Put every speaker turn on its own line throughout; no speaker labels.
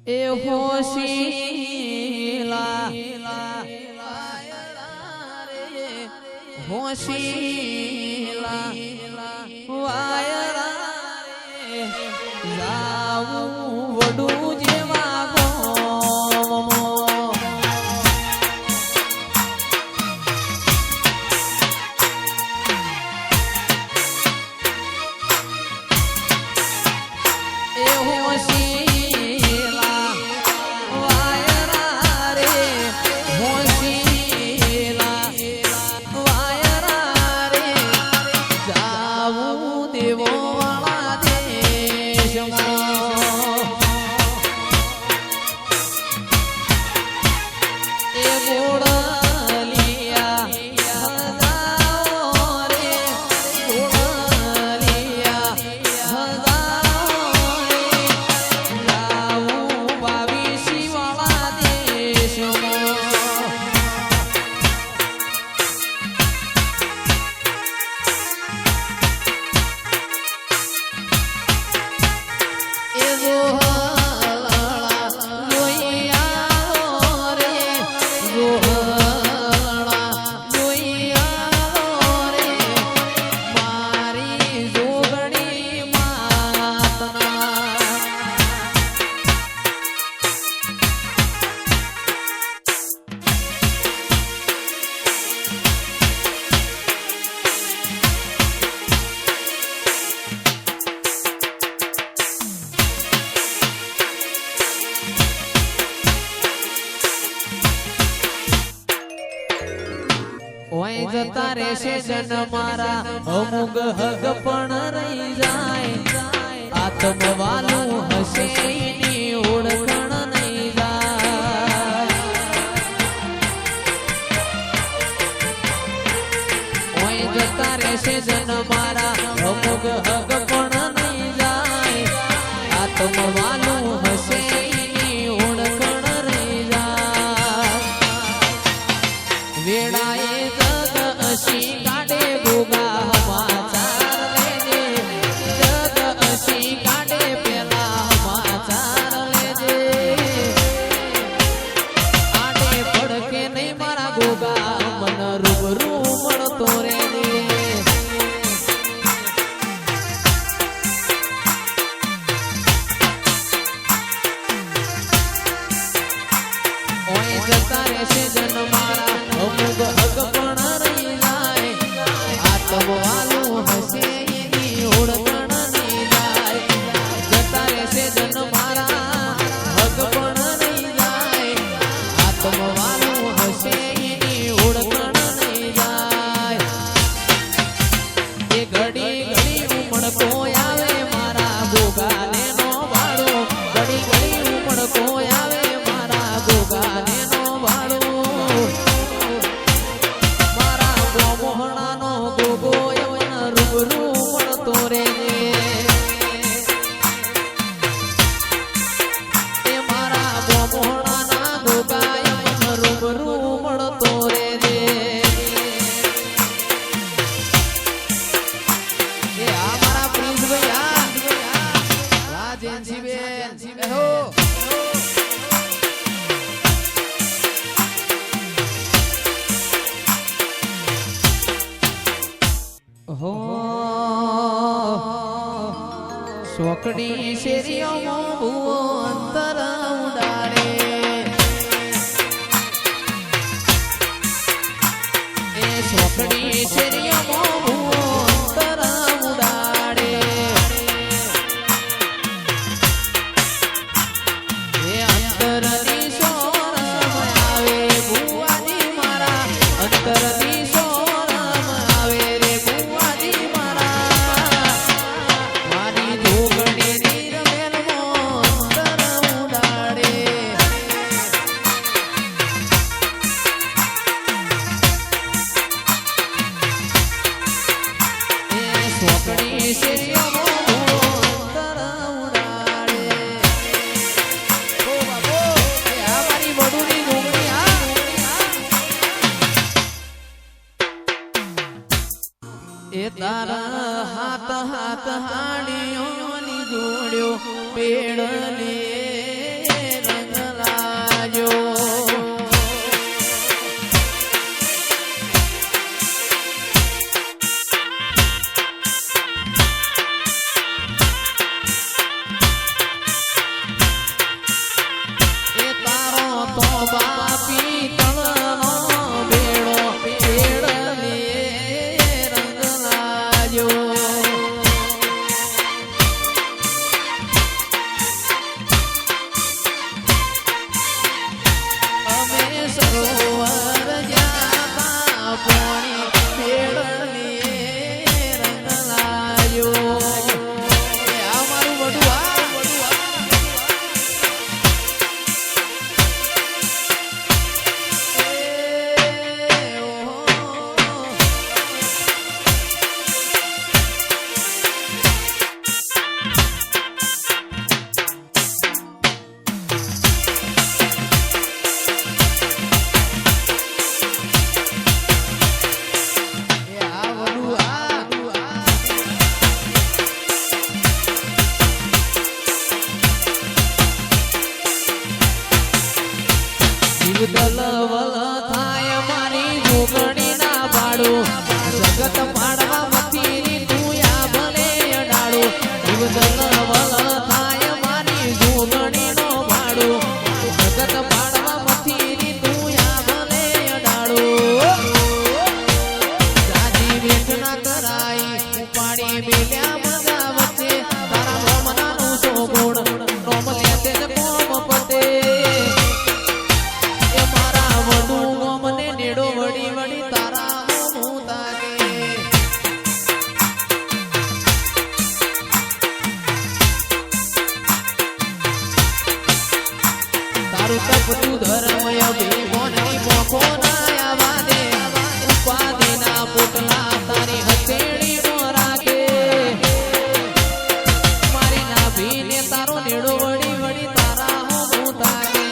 એ હોશીલા હોશીલા વાયરા જાવું વડું જેવા જતા રહેશે જન મારા અમુક હગ પણ રહી જાય આત્મવાલું હશે એની ઓળખણ નહીં જાય જતા રહેશે જન મારા અમુક હગ પણ નહીં જાય આત્મવાલું હશે એની ઓળખણ રહી જાય વેળાએ અસી કાઢે ગોગા સમાચાર લેજે જગ અસી કાઢે પેલા સમાચાર લેજે આડે પડકે નહીં મારા ગોગા મન રૂબરૂ મળતો રેજે ઓય જતા રહેશે જન મારા અમુક હક પણ આત્મવાલું હશે એની ઓળખણ નહીં જાય જતા રહેશે જન મારા હક પણ નહીં જાય આત્મવાલું હશે એની ઓળખણ નહીં જાય એ ઘડી ઘડી ઉમળકો આવે મારા ગોગાને નો વાળો ઘડી ઘડી ઉમળકો આવે મારા ગોગાને નો વાળો મોહણાનો ગોગો યવન રૂબરૂ મળતો રેજે એ મારા મોહણાના ગોગા યવન રૂબરૂ મળતો રેજે એ આ મારા પ્રિન્સ ભાઈ રાજેનજી બેન હો હો સોકડી શેરીઓમાં ભૂવો અંતર ઉડાડે એ સોકડી શેરીઓમાં ભૂવો અંતર ઉડાડે એ અંતરની સોરમ આવે ભૂવાની મારા અંતરની સોરમ આવે રે એ તારા હાથ હાથ હાડીઓની જોડ્યો પેડ લે બાપી તણનો બેડો બેડને રંગ લાગ્યો અમે સરોવર જ્યાં પાણી બેડને રંગ લાગ્યો આ મારું વડું દલવલ થાય મારી જોગણી ના પાડો જગત પાડવા મથી તું આ ભલે અડાડો દલવલ થાય મારી જોગણી નો પાડો જગત પાડવા મથી તું આ ભલે અડાડો જાજી વેઠ ના કરાઈ ઉપાડી મેલ્યા બધા વચ્ચે તારા મોમનાનું સોગોડ નોમ લેતે જ કોમ પતે વડી વડી તારા હું તાગે તારું તપતું ધર્મય ભીમોની પોખો ના આવા દે ઉપાધિના પોટલા તારી હથેળી નો રાખે મારી નાભીને તારો નેડો વડી વડી તારા હું તાગે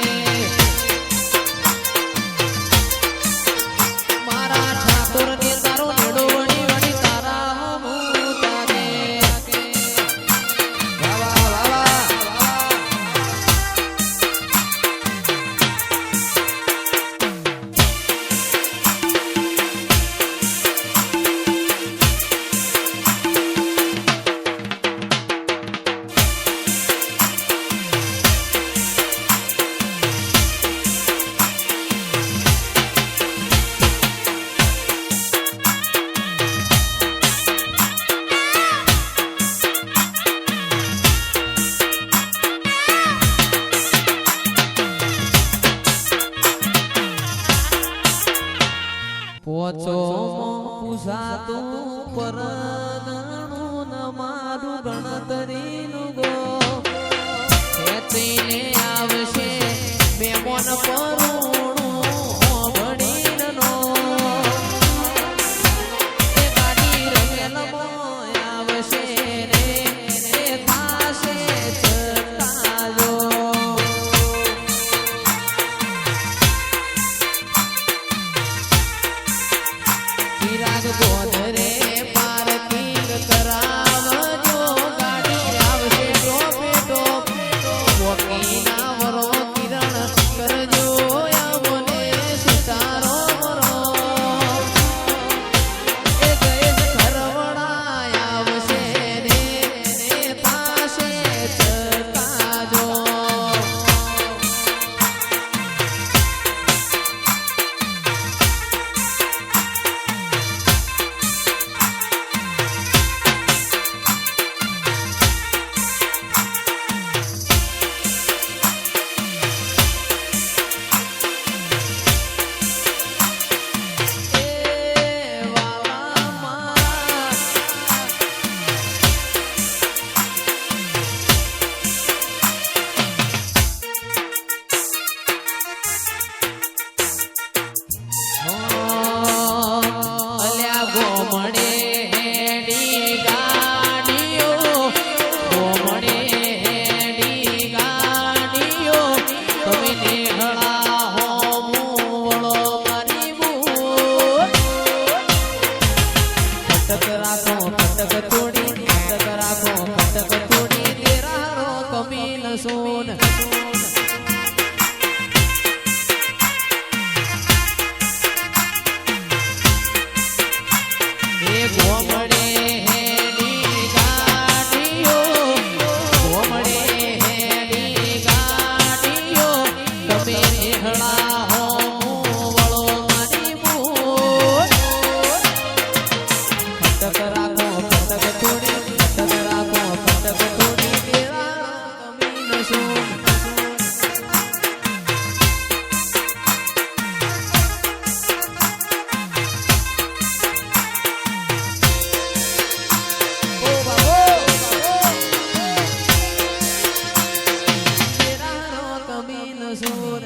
કસૂર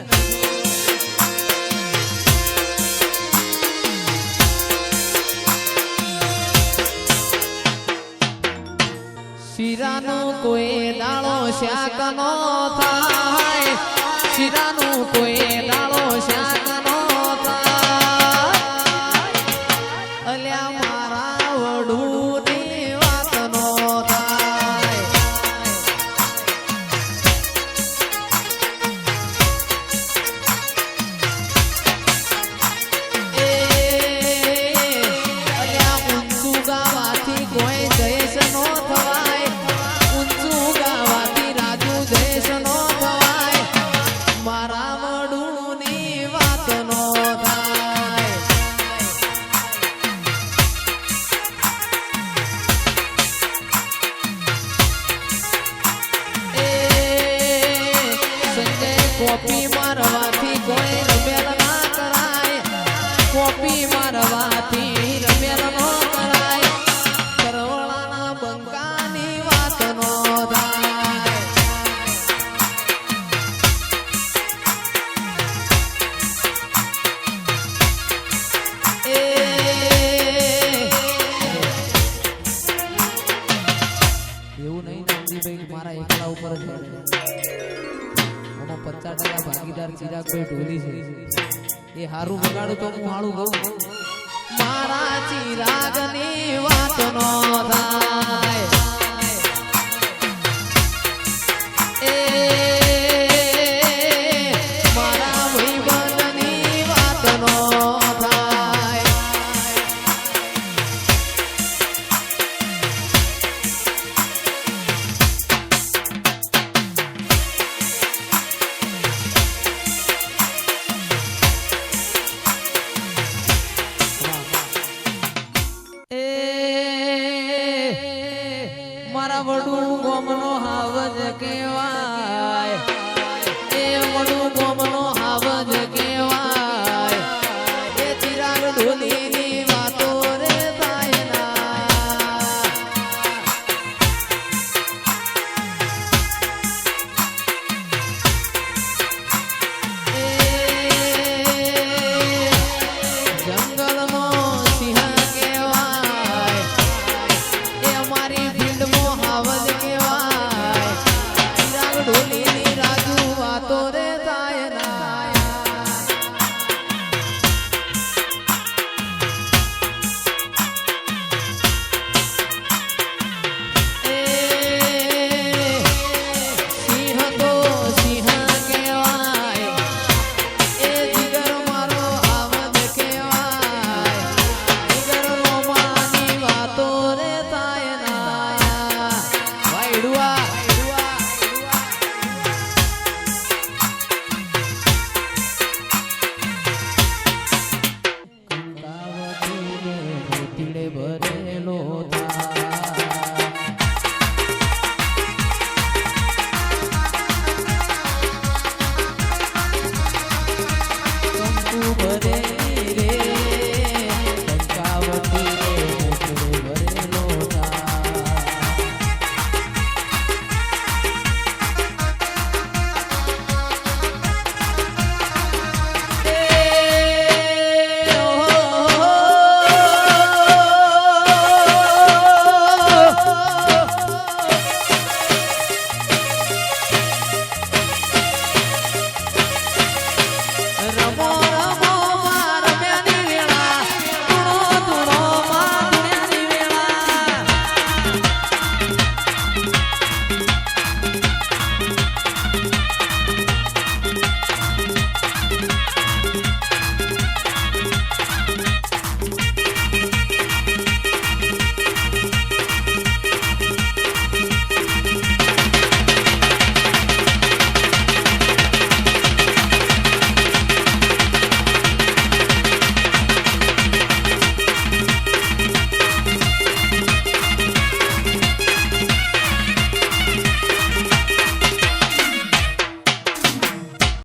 શીરાનું કોઈ દાળો શાક નો થાય શીરાનું કોઈ દાળો શાક નો થાય અલ્યા મારા વડુની વાત નો થાય અલ્યા ઊંચું ગાવાથી કોઈ જયેશ નો થવાય ઊંચું ગાવાથી રાજુ જયેશ નો થવાય મારા વડુની વાત નો થાય સંજય કોપી મારવાથી કોઈ રમેલ ના કરાય કોપી મારવાથી રમેલ નો કરાય કરવળાના બંકાની વાત નો થાય એવું નહીં નામજીભાઈ મારા એકલા ઉપર જ આમાં 50% ભાગીદાર ચિરાગભાઈ ઢોલી છે એ હારું વગાડું તો હું હાળું ગાઉં મારા ચિરાગની વાત નો થાય